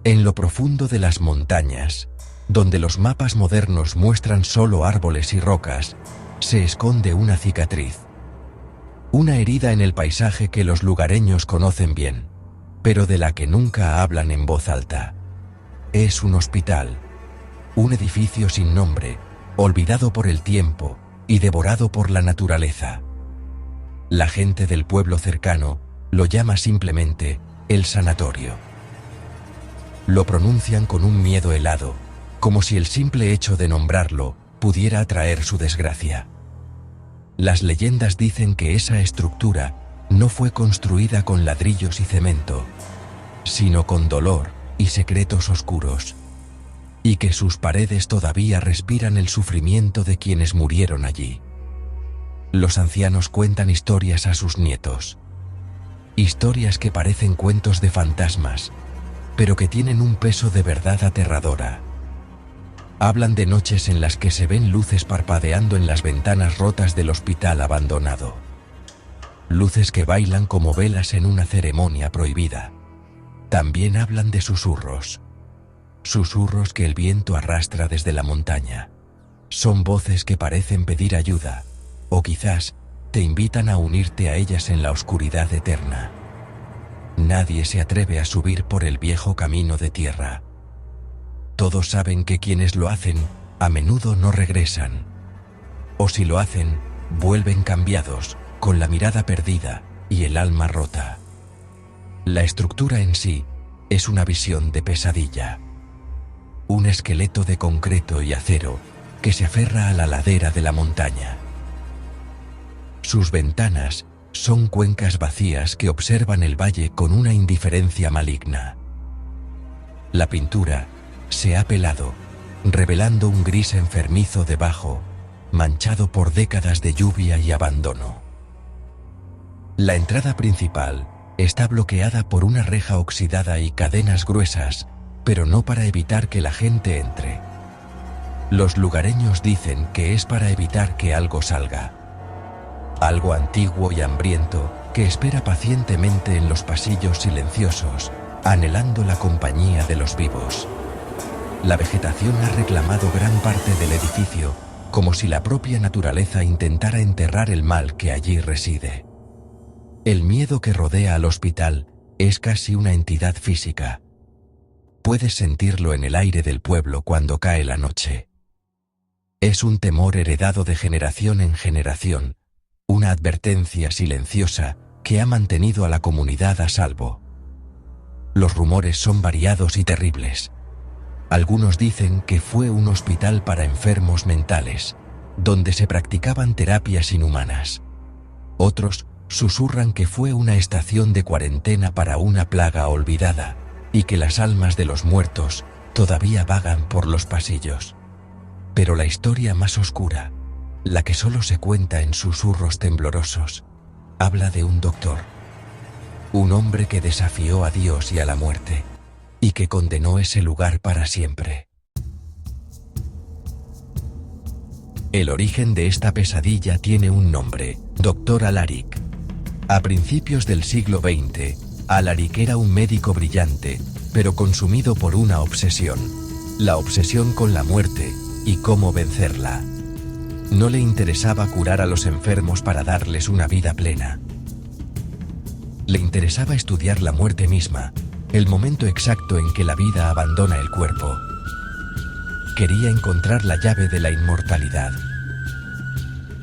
En lo profundo de las montañas, donde los mapas modernos muestran solo árboles y rocas, se esconde una cicatriz. Una herida en el paisaje que los lugareños conocen bien, pero de la que nunca hablan en voz alta. Es un hospital, un edificio sin nombre, olvidado por el tiempo y devorado por la naturaleza. La gente del pueblo cercano lo llama simplemente el sanatorio. Lo pronuncian con un miedo helado, como si el simple hecho de nombrarlo pudiera atraer su desgracia. Las leyendas dicen que esa estructura no fue construida con ladrillos y cemento, sino con dolor y secretos oscuros, y que sus paredes todavía respiran el sufrimiento de quienes murieron allí. Los ancianos cuentan historias a sus nietos, historias que parecen cuentos de fantasmas, pero que tienen un peso de verdad aterradora. Hablan de noches en las que se ven luces parpadeando en las ventanas rotas del hospital abandonado. Luces que bailan como velas en una ceremonia prohibida. También hablan de susurros. Susurros que el viento arrastra desde la montaña. Son voces que parecen pedir ayuda, o quizás te invitan a unirte a ellas en la oscuridad eterna. Nadie se atreve a subir por el viejo camino de tierra. Todos saben que quienes lo hacen a menudo no regresan. O si lo hacen, vuelven cambiados, con la mirada perdida y el alma rota. La estructura en sí es una visión de pesadilla. Un esqueleto de concreto y acero que se aferra a la ladera de la montaña. Sus ventanas son cuencas vacías que observan el valle con una indiferencia maligna. La pintura se ha pelado, revelando un gris enfermizo debajo, manchado por décadas de lluvia y abandono. La entrada principal está bloqueada por una reja oxidada y cadenas gruesas, pero no para evitar que la gente entre. Los lugareños dicen que es para evitar que algo salga. Algo antiguo y hambriento que espera pacientemente en los pasillos silenciosos, anhelando la compañía de los vivos. La vegetación ha reclamado gran parte del edificio, como si la propia naturaleza intentara enterrar el mal que allí reside. El miedo que rodea al hospital es casi una entidad física. Puedes sentirlo en el aire del pueblo cuando cae la noche. Es un temor heredado de generación en generación, una advertencia silenciosa que ha mantenido a la comunidad a salvo. Los rumores son variados y terribles. Algunos dicen que fue un hospital para enfermos mentales, donde se practicaban terapias inhumanas. Otros susurran que fue una estación de cuarentena para una plaga olvidada, y que las almas de los muertos todavía vagan por los pasillos. Pero la historia más oscura, la que solo se cuenta en susurros temblorosos, habla de un doctor. Un hombre que desafió a Dios y a la muerte, y que condenó ese lugar para siempre. El origen de esta pesadilla tiene un nombre: Dr. Alaric. A principios del siglo XX, Alaric era un médico brillante, pero consumido por una obsesión. La obsesión con la muerte y cómo vencerla. No le interesaba curar a los enfermos para darles una vida plena. Le interesaba estudiar la muerte misma, el momento exacto en que la vida abandona el cuerpo. Quería encontrar la llave de la inmortalidad.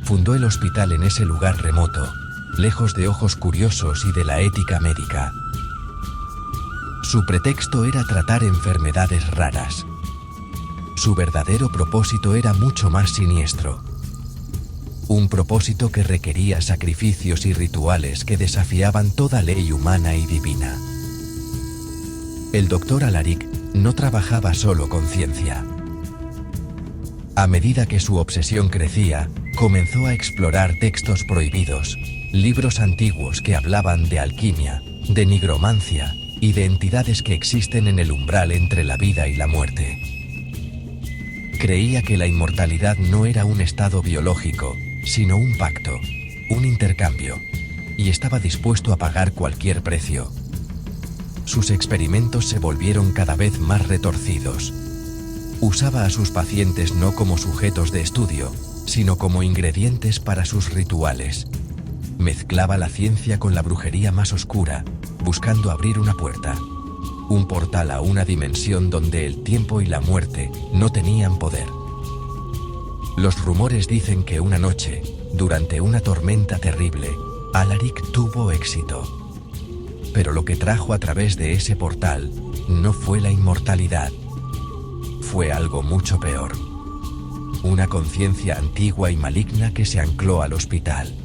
Fundó el hospital en ese lugar remoto, lejos de ojos curiosos y de la ética médica. Su pretexto era tratar enfermedades raras. Su verdadero propósito era mucho más siniestro. Un propósito que requería sacrificios y rituales que desafiaban toda ley humana y divina. El doctor Alaric no trabajaba solo con ciencia. A medida que su obsesión crecía, comenzó a explorar textos prohibidos, libros antiguos que hablaban de alquimia, de nigromancia y de entidades que existen en el umbral entre la vida y la muerte. Creía que la inmortalidad no era un estado biológico, sino un pacto, un intercambio, y estaba dispuesto a pagar cualquier precio. sus experimentos se volvieron cada vez más retorcidos. Usaba a sus pacientes no como sujetos de estudio, sino como ingredientes para sus rituales. Mezclaba la ciencia con la brujería más oscura, buscando abrir una puerta. Un portal a una dimensión donde el tiempo y la muerte no tenían poder. Los rumores dicen que una noche, durante una tormenta terrible, Alaric tuvo éxito. Pero lo que trajo a través de ese portal no fue la inmortalidad. Fue algo mucho peor. Una conciencia antigua y maligna que se ancló al hospital.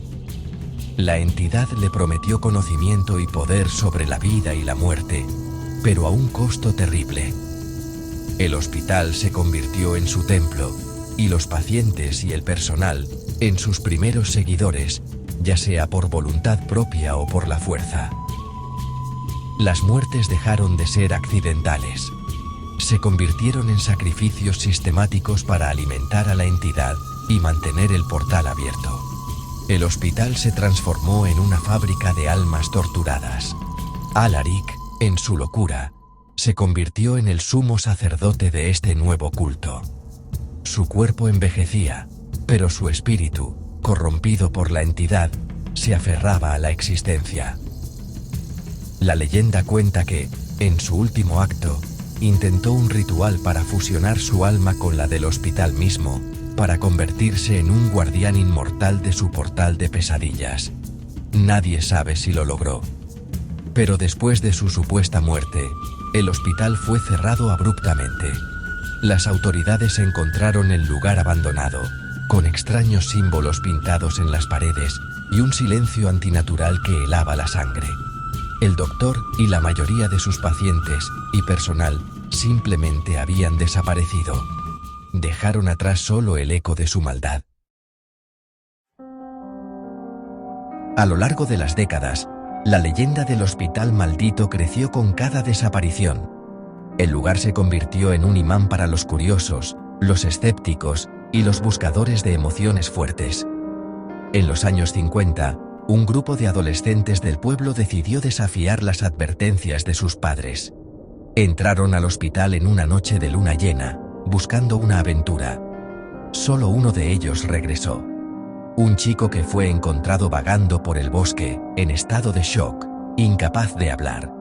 La entidad le prometió conocimiento y poder sobre la vida y la muerte, pero a un costo terrible. El hospital se convirtió en su templo, y los pacientes y el personal en sus primeros seguidores, ya sea por voluntad propia o por la fuerza. Las muertes dejaron de ser accidentales. Se convirtieron en sacrificios sistemáticos para alimentar a la entidad y mantener el portal abierto. El hospital se transformó en una fábrica de almas torturadas. Alaric, en su locura, se convirtió en el sumo sacerdote de este nuevo culto. Su cuerpo envejecía, pero su espíritu, corrompido por la entidad, se aferraba a la existencia. La leyenda cuenta que, en su último acto, intentó un ritual para fusionar su alma con la del hospital mismo, para convertirse en un guardián inmortal de su portal de pesadillas. Nadie sabe si lo logró. Pero después de su supuesta muerte, el hospital fue cerrado abruptamente. Las autoridades encontraron el lugar abandonado, con extraños símbolos pintados en las paredes y un silencio antinatural que helaba la sangre. El doctor y la mayoría de sus pacientes y personal simplemente habían desaparecido. Dejaron atrás solo el eco de su maldad. A lo largo de las décadas, la leyenda del hospital maldito creció con cada desaparición. El lugar se convirtió en un imán para los curiosos, los escépticos y los buscadores de emociones fuertes. En los años 50, un grupo de adolescentes del pueblo decidió desafiar las advertencias de sus padres. Entraron al hospital en una noche de luna llena, buscando una aventura. Solo uno de ellos regresó. Un chico que fue encontrado vagando por el bosque, en estado de shock, incapaz de hablar.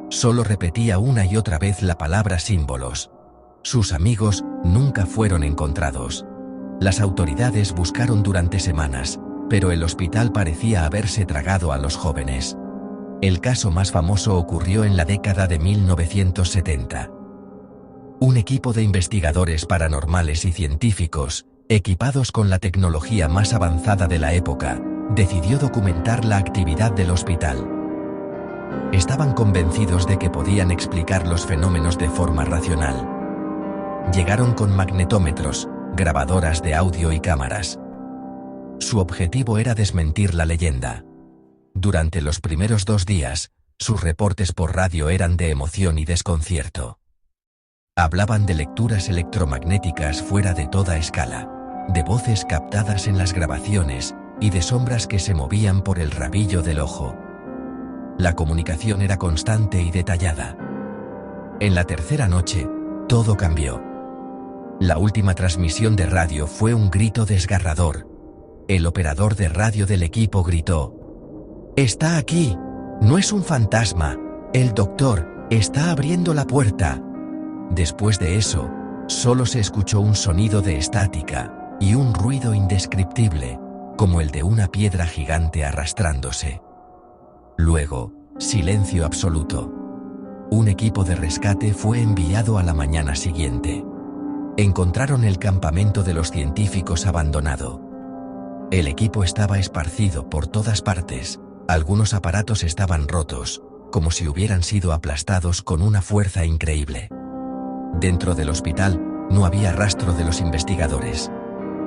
Solo repetía una y otra vez la palabra símbolos. Sus amigos nunca fueron encontrados. Las autoridades buscaron durante semanas, pero el hospital parecía haberse tragado a los jóvenes. El caso más famoso ocurrió en la década de 1970. Un equipo de investigadores paranormales y científicos, equipados con la tecnología más avanzada de la época, decidió documentar la actividad del hospital. Estaban convencidos de que podían explicar los fenómenos de forma racional. Llegaron con magnetómetros, grabadoras de audio y cámaras. Su objetivo era desmentir la leyenda. Durante los primeros 2 días, sus reportes por radio eran de emoción y desconcierto. Hablaban de lecturas electromagnéticas fuera de toda escala, de voces captadas en las grabaciones y de sombras que se movían por el rabillo del ojo. La comunicación era constante y detallada. En la tercera noche, todo cambió. La última transmisión de radio fue un grito desgarrador. El operador de radio del equipo gritó: «¡Está aquí! No es un fantasma. El doctor está abriendo la puerta». Después de eso, solo se escuchó un sonido de estática y un ruido indescriptible, como el de una piedra gigante arrastrándose. Luego, silencio absoluto. Un equipo de rescate fue enviado a la mañana siguiente. Encontraron el campamento de los científicos abandonado. El equipo estaba esparcido por todas partes. Algunos aparatos estaban rotos, como si hubieran sido aplastados con una fuerza increíble. Dentro del hospital, no había rastro de los investigadores.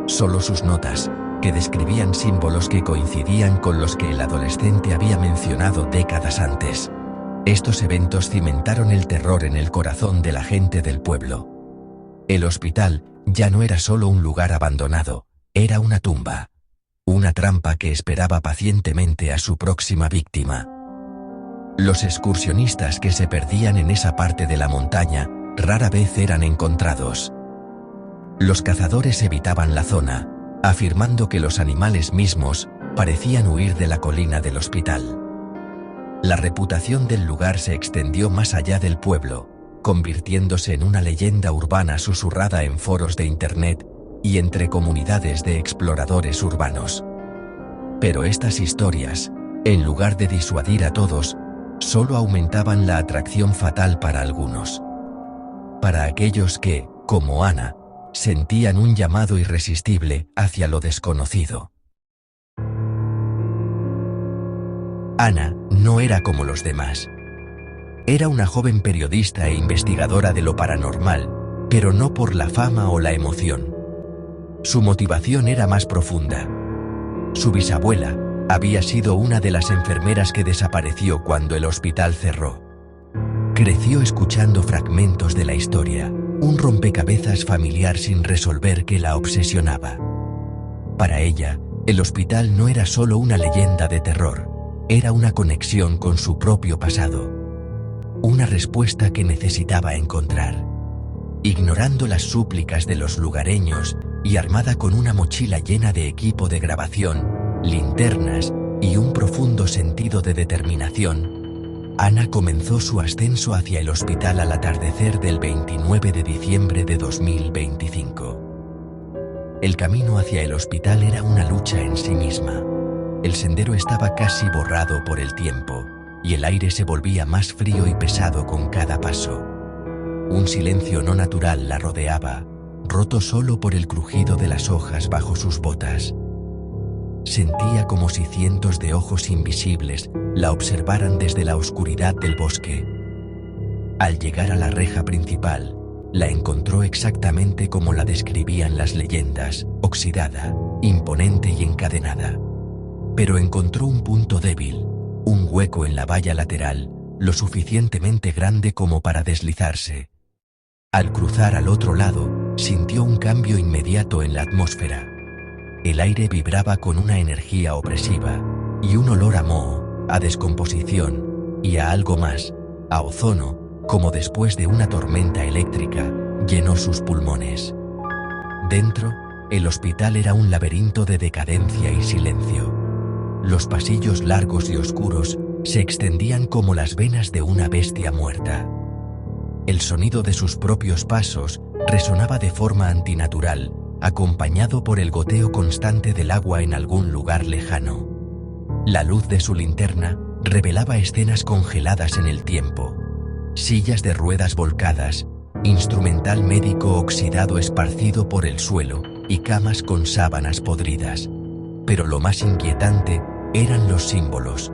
Solo sus notas, que describían símbolos que coincidían con los que el adolescente había mencionado décadas antes. Estos eventos cimentaron el terror en el corazón de la gente del pueblo. El hospital ya no era solo un lugar abandonado, era una tumba. Una trampa que esperaba pacientemente a su próxima víctima. Los excursionistas que se perdían en esa parte de la montaña rara vez eran encontrados. Los cazadores evitaban la zona, afirmando que los animales mismos parecían huir de la colina del hospital. La reputación del lugar se extendió más allá del pueblo, convirtiéndose en una leyenda urbana susurrada en foros de internet y entre comunidades de exploradores urbanos. Pero estas historias, en lugar de disuadir a todos, solo aumentaban la atracción fatal para algunos. Para aquellos que, como Ana, sentían un llamado irresistible hacia lo desconocido. Ana no era como los demás. Era una joven periodista e investigadora de lo paranormal, pero no por la fama o la emoción. Su motivación era más profunda. Su bisabuela había sido una de las enfermeras que desapareció cuando el hospital cerró. Creció escuchando fragmentos de la historia, un rompecabezas familiar sin resolver que la obsesionaba. Para ella, el hospital no era solo una leyenda de terror, era una conexión con su propio pasado. Una respuesta que necesitaba encontrar. Ignorando las súplicas de los lugareños y armada con una mochila llena de equipo de grabación, linternas y un profundo sentido de determinación, Ana comenzó su ascenso hacia el hospital al atardecer del 29 de diciembre de 2025. El camino hacia el hospital era una lucha en sí misma. El sendero estaba casi borrado por el tiempo, y el aire se volvía más frío y pesado con cada paso. Un silencio no natural la rodeaba, roto solo por el crujido de las hojas bajo sus botas. Sentía como si cientos de ojos invisibles la observaran desde la oscuridad del bosque. Al llegar a la reja principal, la encontró exactamente como la describían las leyendas, oxidada, imponente y encadenada. Pero encontró un punto débil, un hueco en la valla lateral, lo suficientemente grande como para deslizarse. Al cruzar al otro lado, sintió un cambio inmediato en la atmósfera. El aire vibraba con una energía opresiva, y un olor a moho, a descomposición, y a algo más, a ozono, como después de una tormenta eléctrica, llenó sus pulmones. Dentro, el hospital era un laberinto de decadencia y silencio. Los pasillos largos y oscuros se extendían como las venas de una bestia muerta. El sonido de sus propios pasos resonaba de forma antinatural, acompañado por el goteo constante del agua en algún lugar lejano. La luz de su linterna revelaba escenas congeladas en el tiempo. Sillas de ruedas volcadas, instrumental médico oxidado esparcido por el suelo y camas con sábanas podridas. Pero lo más inquietante eran los símbolos.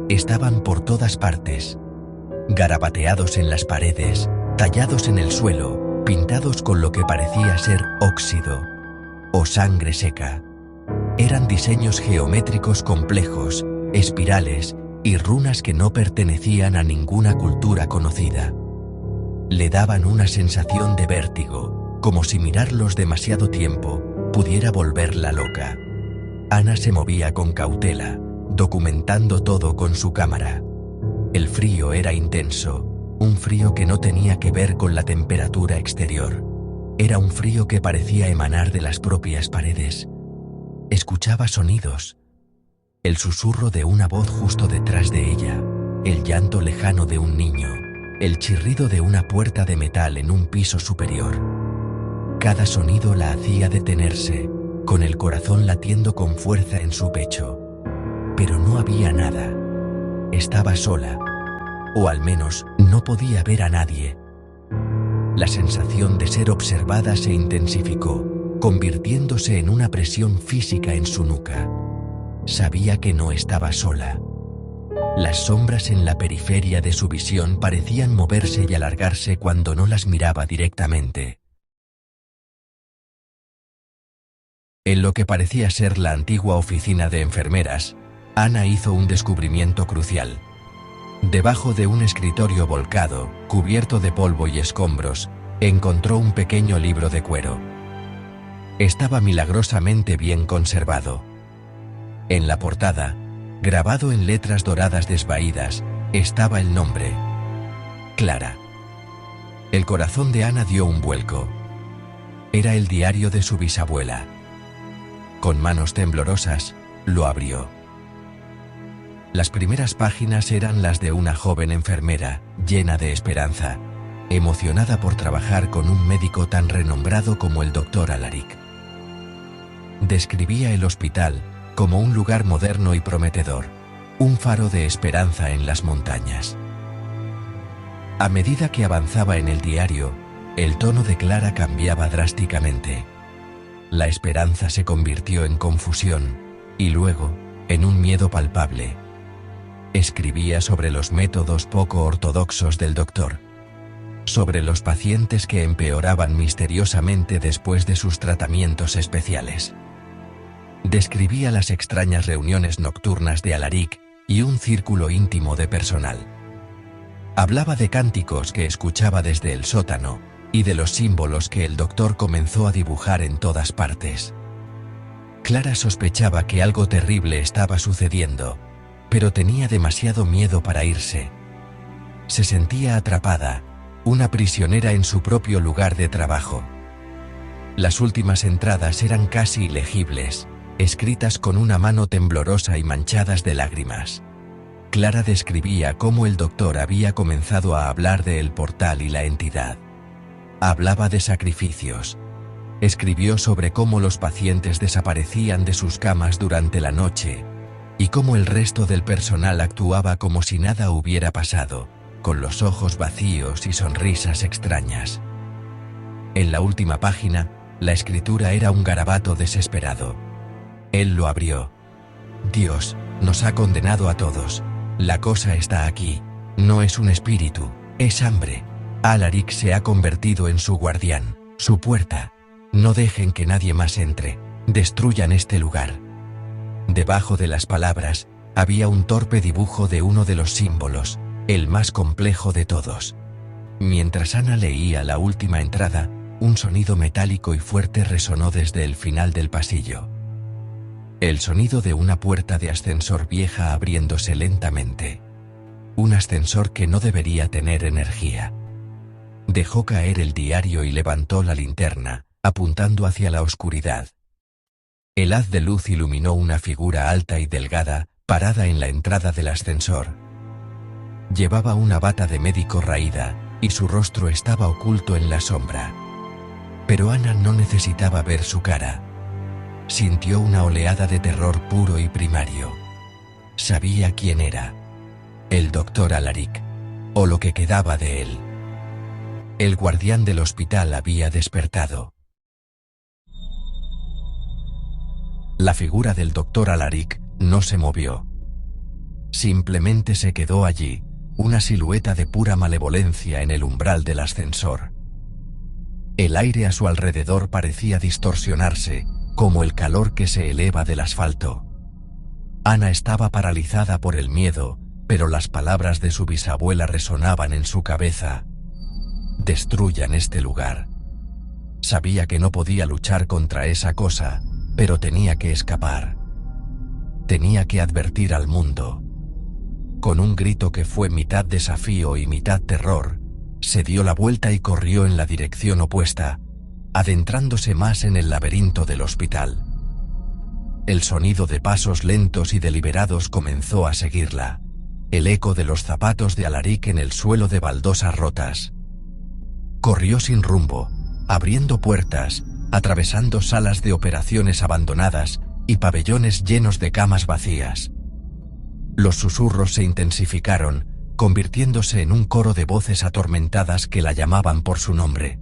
Estaban por todas partes. Garabateados en las paredes, tallados en el suelo, pintados con lo que parecía ser óxido o sangre seca. Eran diseños geométricos complejos, espirales y runas que no pertenecían a ninguna cultura conocida. Le daban una sensación de vértigo, como si mirarlos demasiado tiempo pudiera volverla loca. Ana se movía con cautela, documentando todo con su cámara. El frío era intenso, un frío que no tenía que ver con la temperatura exterior. Era un frío que parecía emanar de las propias paredes. Escuchaba sonidos. El susurro de una voz justo detrás de ella, el llanto lejano de un niño, el chirrido de una puerta de metal en un piso superior. Cada sonido la hacía detenerse, con el corazón latiendo con fuerza en su pecho. Pero no había nada. Estaba sola, o al menos no podía ver a nadie. La sensación de ser observada se intensificó, convirtiéndose en una presión física en su nuca. Sabía que no estaba sola. Las sombras en la periferia de su visión parecían moverse y alargarse cuando no las miraba directamente. En lo que parecía ser la antigua oficina de enfermeras, Ana hizo un descubrimiento crucial. Debajo de un escritorio volcado, cubierto de polvo y escombros, encontró un pequeño libro de cuero. Estaba milagrosamente bien conservado. En la portada, grabado en letras doradas desvaídas, Estaba el nombre. Clara. El corazón de Ana dio un vuelco. Era el diario de su bisabuela. Con manos temblorosas, lo abrió. Las primeras páginas eran las de una joven enfermera, llena de esperanza, emocionada por trabajar con un médico tan renombrado como el Dr. Alaric. Describía el hospital como un lugar moderno y prometedor, un faro de esperanza en las montañas. A medida que avanzaba en el diario, el tono de Clara cambiaba drásticamente. La esperanza se convirtió en confusión, y luego, en un miedo palpable. Escribía sobre los métodos poco ortodoxos del doctor, sobre los pacientes que empeoraban misteriosamente después de sus tratamientos especiales. Describía las extrañas reuniones nocturnas de Alaric y un círculo íntimo de personal. Hablaba de cánticos que escuchaba desde el sótano y de los símbolos que el doctor comenzó a dibujar en todas partes. Clara sospechaba que algo terrible estaba sucediendo, pero tenía demasiado miedo para irse. Se sentía atrapada, una prisionera en su propio lugar de trabajo. Las últimas entradas eran casi ilegibles, escritas con una mano temblorosa y manchadas de lágrimas. Clara describía cómo el doctor había comenzado a hablar de el portal y la entidad. Hablaba de sacrificios. Escribió sobre cómo los pacientes desaparecían de sus camas durante la noche y cómo el resto del personal actuaba como si nada hubiera pasado, con los ojos vacíos y sonrisas extrañas. En la última página, la escritura era un garabato desesperado. Él lo abrió. Dios nos ha condenado a todos. La cosa está aquí. No es un espíritu, es hambre. Alaric se ha convertido en su guardián, su puerta. No dejen que nadie más entre. Destruyan este lugar. Debajo de las palabras, había un torpe dibujo de uno de los símbolos, el más complejo de todos. Mientras Ana leía la última entrada, un sonido metálico y fuerte resonó desde el final del pasillo. El sonido de una puerta de ascensor vieja abriéndose lentamente. Un ascensor que no debería tener energía. Dejó caer el diario y levantó la linterna, apuntando hacia la oscuridad. El haz de luz iluminó una figura alta y delgada, parada en la entrada del ascensor. Llevaba una bata de médico raída, y su rostro estaba oculto en la sombra. Pero Ana no necesitaba ver su cara. Sintió una oleada de terror puro y primario. Sabía quién era. El Dr. Alaric, o lo que quedaba de él. El guardián del hospital había despertado. La figura del Dr. Alaric no se movió. Simplemente se quedó allí, una silueta de pura malevolencia en el umbral del ascensor. El aire a su alrededor parecía distorsionarse, como el calor que se eleva del asfalto. Ana estaba paralizada por el miedo, pero las palabras de su bisabuela resonaban en su cabeza. Destruyan este lugar. Sabía que no podía luchar contra esa cosa, pero tenía que escapar. Tenía que advertir al mundo. Con un grito que fue mitad desafío y mitad terror, se dio la vuelta y corrió en la dirección opuesta, adentrándose más en el laberinto del hospital. El sonido de pasos lentos y deliberados comenzó a seguirla, el eco de los zapatos de Alaric en el suelo de baldosas rotas. Corrió sin rumbo, abriendo puertas, atravesando salas de operaciones abandonadas y pabellones llenos de camas vacías. Los susurros se intensificaron, convirtiéndose en un coro de voces atormentadas que la llamaban por su nombre.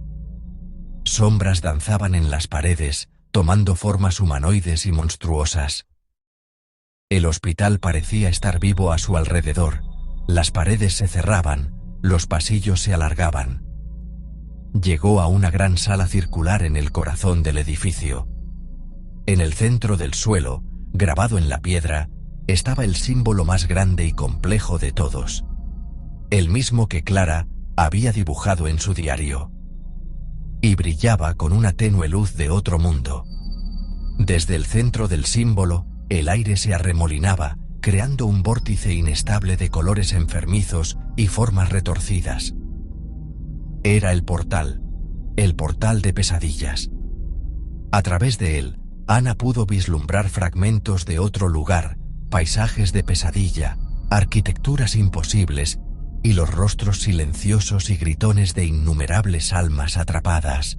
Sombras danzaban en las paredes, tomando formas humanoides y monstruosas. El hospital parecía estar vivo a su alrededor. Las paredes se cerraban, los pasillos se alargaban. Llegó a una gran sala circular en el corazón del edificio. En el centro del suelo, grabado en la piedra, estaba el símbolo más grande y complejo de todos. El mismo que Clara había dibujado en su diario. Y brillaba con una tenue luz de otro mundo. Desde el centro del símbolo, el aire se arremolinaba, creando un vórtice inestable de colores enfermizos y formas retorcidas. Era el portal de pesadillas. A través de él, Ana pudo vislumbrar fragmentos de otro lugar, paisajes de pesadilla, arquitecturas imposibles y los rostros silenciosos y gritones de innumerables almas atrapadas.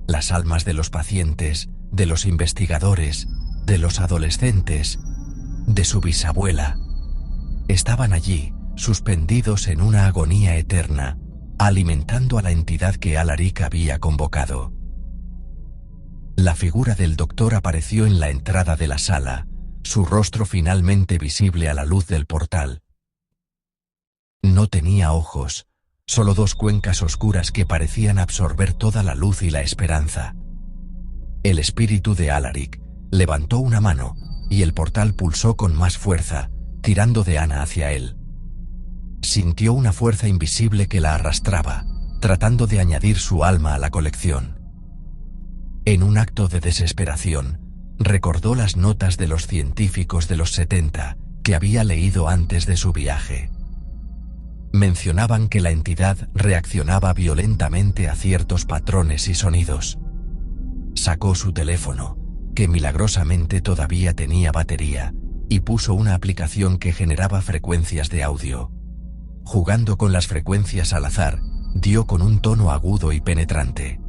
Las almas de los pacientes, de los investigadores, de los adolescentes, de su bisabuela. Estaban allí, suspendidos en una agonía eterna, alimentando a la entidad que Alaric había convocado. La figura del doctor apareció en la entrada de la sala, su rostro finalmente visible a la luz del portal. No tenía ojos, solo dos cuencas oscuras que parecían absorber toda la luz y la esperanza. El espíritu de Alaric levantó una mano, y el portal pulsó con más fuerza, tirando de Ana hacia él. Sintió una fuerza invisible que la arrastraba, tratando de añadir su alma a la colección. En un acto de desesperación, recordó las notas de los científicos de los 70 que había leído antes de su viaje. Mencionaban que la entidad reaccionaba violentamente a ciertos patrones y sonidos. Sacó su teléfono, que milagrosamente todavía tenía batería, y puso una aplicación que generaba frecuencias de audio. Jugando con las frecuencias al azar, dio con un tono agudo y penetrante.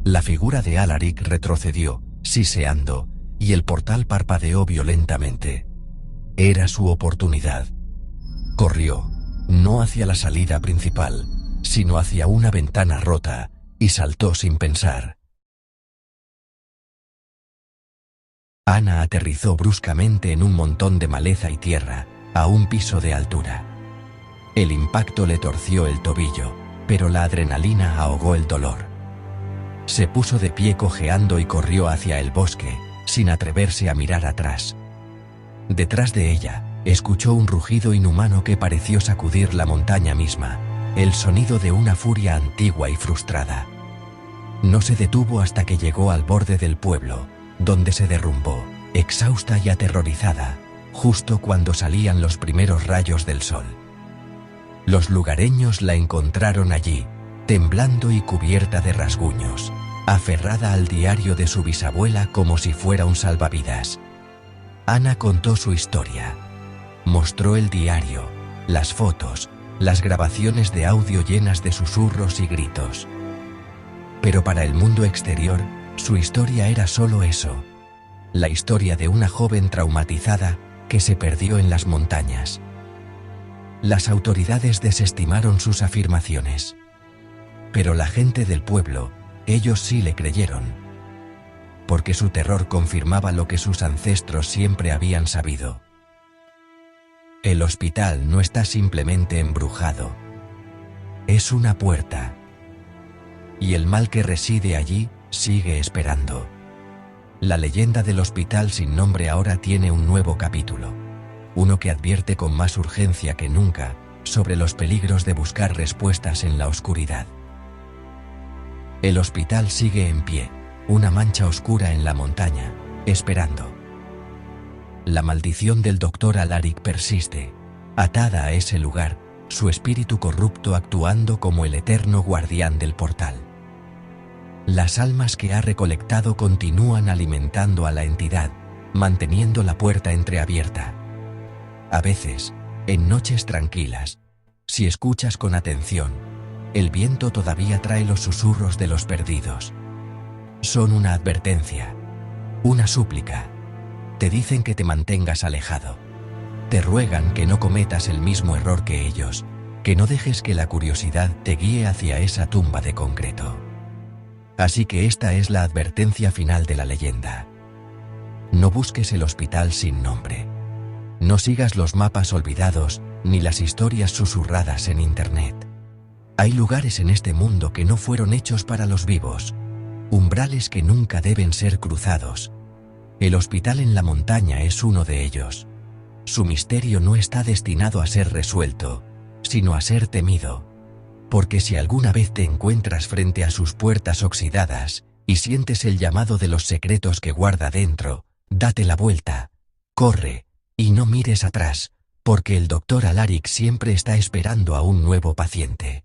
La figura de Alaric retrocedió, siseando, y el portal parpadeó violentamente. Era su oportunidad. Corrió, no hacia la salida principal, sino hacia una ventana rota, y saltó sin pensar. Ana aterrizó bruscamente en un montón de maleza y tierra, a un piso de altura. El impacto le torció el tobillo, pero la adrenalina ahogó el dolor. Se puso de pie cojeando y corrió hacia el bosque, sin atreverse a mirar atrás. Detrás de ella, escuchó un rugido inhumano que pareció sacudir la montaña misma, el sonido de una furia antigua y frustrada. No se detuvo hasta que llegó al borde del pueblo, donde se derrumbó, exhausta y aterrorizada, justo cuando salían los primeros rayos del sol. Los lugareños la encontraron allí, temblando y cubierta de rasguños, aferrada al diario de su bisabuela como si fuera un salvavidas. Ana contó su historia. Mostró el diario, las fotos, las grabaciones de audio llenas de susurros y gritos. Pero para el mundo exterior, su historia era solo eso. La historia de una joven traumatizada que se perdió en las montañas. Las autoridades desestimaron sus afirmaciones. Pero la gente del pueblo, ellos sí le creyeron. Porque su terror confirmaba lo que sus ancestros siempre habían sabido. El hospital no está simplemente embrujado. Es una puerta. Y el mal que reside allí sigue esperando. La leyenda del hospital sin nombre ahora tiene un nuevo capítulo. Uno que advierte con más urgencia que nunca sobre los peligros de buscar respuestas en la oscuridad. El hospital sigue en pie, una mancha oscura en la montaña, esperando. La maldición del doctor Alaric persiste, atada a ese lugar, su espíritu corrupto actuando como el eterno guardián del portal. Las almas que ha recolectado continúan alimentando a la entidad, manteniendo la puerta entreabierta. A veces, en noches tranquilas, si escuchas con atención, el viento todavía trae los susurros de los perdidos. Son una advertencia, una súplica. Te dicen que te mantengas alejado. Te ruegan que no cometas el mismo error que ellos, que no dejes que la curiosidad te guíe hacia esa tumba de concreto. Así que esta es la advertencia final de la leyenda. No busques el hospital sin nombre. No sigas los mapas olvidados, ni las historias susurradas en internet. Hay lugares en este mundo que no fueron hechos para los vivos, umbrales que nunca deben ser cruzados. El hospital en la montaña es uno de ellos. Su misterio no está destinado a ser resuelto, sino a ser temido. Porque si alguna vez te encuentras frente a sus puertas oxidadas y sientes el llamado de los secretos que guarda dentro, date la vuelta, corre, Y no mires atrás, porque el doctor Alaric siempre está esperando a un nuevo paciente.